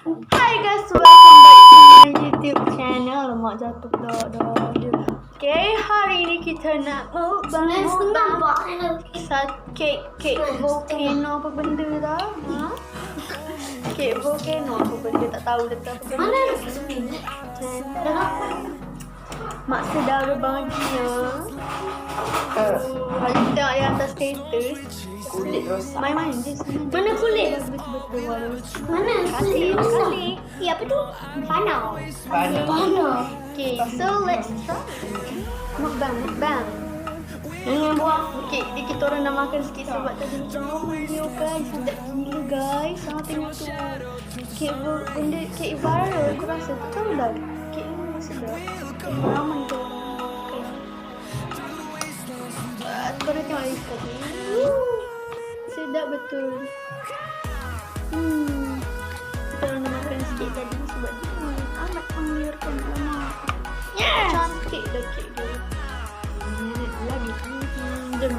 Hi guys, welcome back to my YouTube channel. Lemak jatuh dah. Okay, hari ni kita nak mukbang kek volcano apa benda dah? Kek volcano apa benda tak tahu dah apa benda. Mana? Mak sedar bahagia. Hari kita tengok yang atas status. Kulit rosak. Main-main je. Mana kulit? Betul-betul. Mana? Kali. Ya, apa tu? Panau. Okay, so let's start. Mukbang. Yang buah kek ni kita orang dah makan sikit sebab tadi drama dia guys. Sedap gila guys. Sangat tengok tu. Kek viral aku rasa. Tak tahu dah. Kek ni sedap. Ramai tu orang makan. Korang tengok lagi sekali. Sedap betul. Kita orang dah makan sikit tadi sebab dia amat menggiurkan lemak. Yes. Cantik dah kek dia. Lagi. Jom.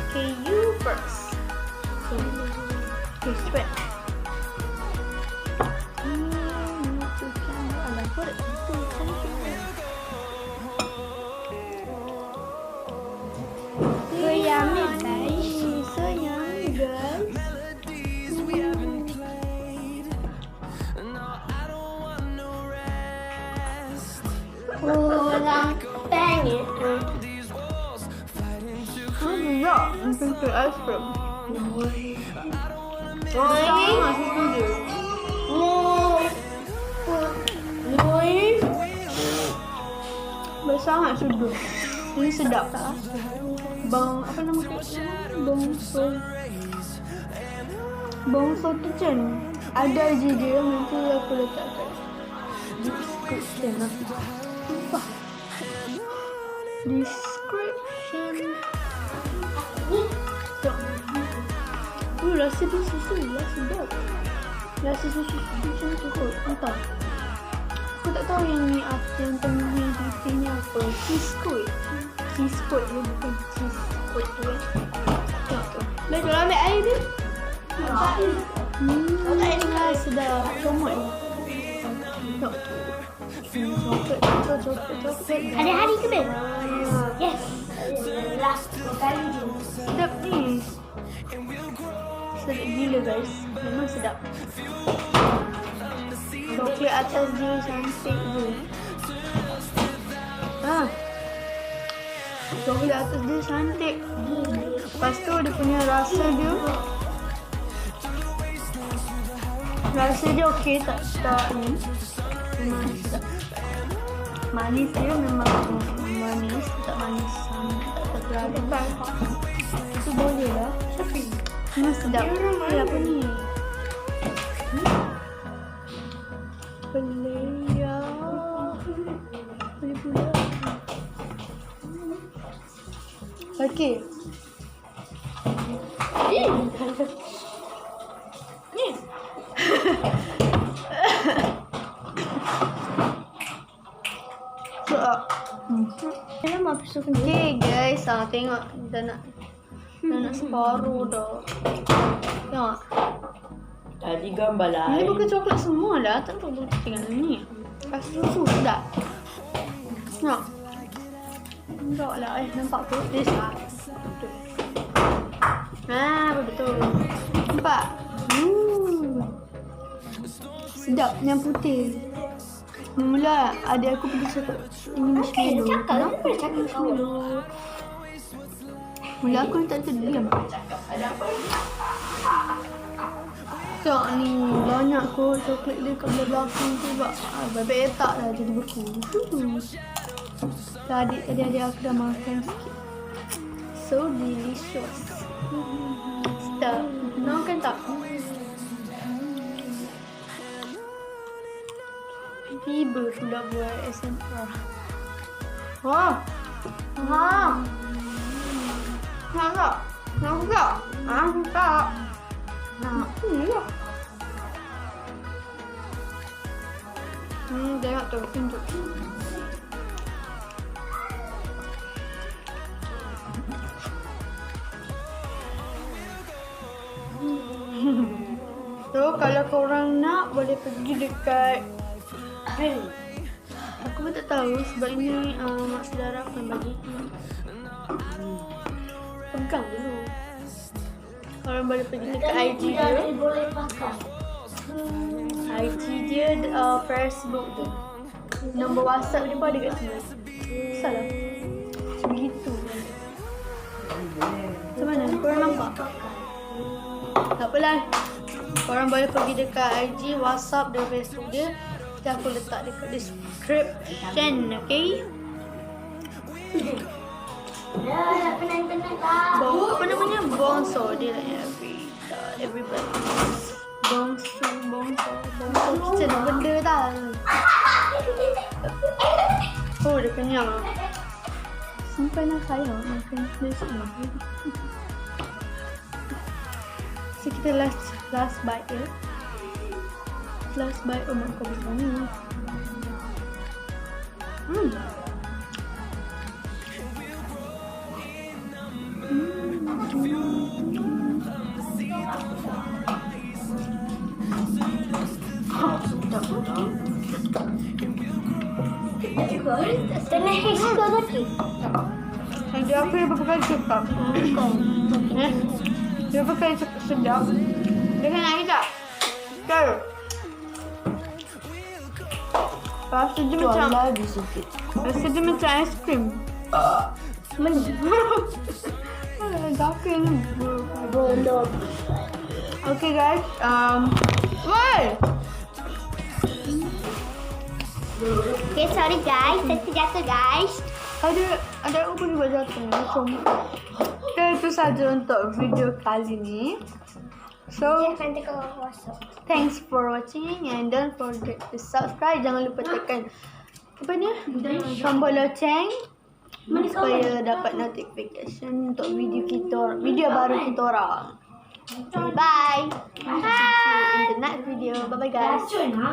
Okay, you first. Okay, spread. Orang pengen. Sedap. Macam tu ice cream. Sama situ je. Sangat sedap. Ini sedap tak? Apa nama tu? Bongso kitchen. Ada je dia. Nanti aku letakkan description lah. Apa? Description. Rasa dia susu lah, sedap. Rasa susu macam tu kot. Entah. Aku tak tahu yang ni apa, yang tengah yang putihnya apa. Cheese squid dia bukan cheese squid tu kan. Tengok tu. Baik, kalau ambil air dia. Air lah sedap. Comot ni. Tengok tu. Coklat. Hari-hari ke Ben? Yes. Last kali je. Sedap ni. Sedap gila guys. Memang sedap. Coklat atas dia cantik je. Coklat atas dia cantik. Lepas tu dia punya rasa dia. Rasa dia okey tak ni. Memang sedap. Manis dia memang manis. Tak manis sangat. Tak terlalu. Itu boleh lah. Memang sedap. Apa ni? Pelaya. Boleh pula. Okey. Ni. Okay guys, tengok dah nak separuh dah. Tengok. Tadi gambar lain. Ini bukan coklat semua dah. Tak tahu tinggal ni. Kasih susu sedap. Tengok. Enggak lah. Nampak tu? Dia sedap. Betul. Nampak? Sedap. Yang putih. Mula adik aku pergi cakap ini marshmallow. Kamu pernah cakap kawan. Mula aku tak terdiam. Tengok ni banyak kot coklat dia kat belakang tu sebab baik tak dah jadi beku. Tadi aku dah makan sikit. So delicious. Sedap. Nak kan tak? Tiba pula buat ASMR. Nak tak? Ni lah. Tengok tu, tunjuk. Tu kalau korang nak, boleh pergi dekat aku pun tak tahu sebab ini mak saudara aku yang bagi. Pegang dulu. Korang boleh pergi dekat IG dia. Boleh pakai. IG dia, Facebook tu. Nombor WhatsApp dia pun ada kat sini. Salah. Begitu. Macam mana? Korang nampak? Tak apalah. Korang boleh pergi dekat IG, WhatsApp dan Facebook dia. Nanti aku letak dekat description, okay? Ya, dah penat-penat tak. Apa namanya? Bongso. Dia nak everybody. Bongso. Kita nak benda tak? Oh, dia kenyang. Sampai nak sayang makan nasi ni. So, kita last bite ya. Last bite mak kau besar ni. Kena hiska lagi. Dia apa yang berapa kali cakap? Dia berapa kali cakap sedap? Dia kan air tak? Tahu? Rasa dia macam lagi sikit. Rasa dia macam aiskrim. Mana? Gaka ni. Bodoh. Okay guys, woi! Okay, sorry guys. Saya terjatuh guys. Ada apa juga jatuh macam. Okay, itu saja untuk video kali ni. So, Nanti kau WhatsApp. thanks for watching and don't forget to subscribe. Jangan lupa tekan apa ni? Tombol loceng supaya dapat notification untuk video baru kita orang. Okay, bye. See you in the next video. Bye bye guys. Racun, ha?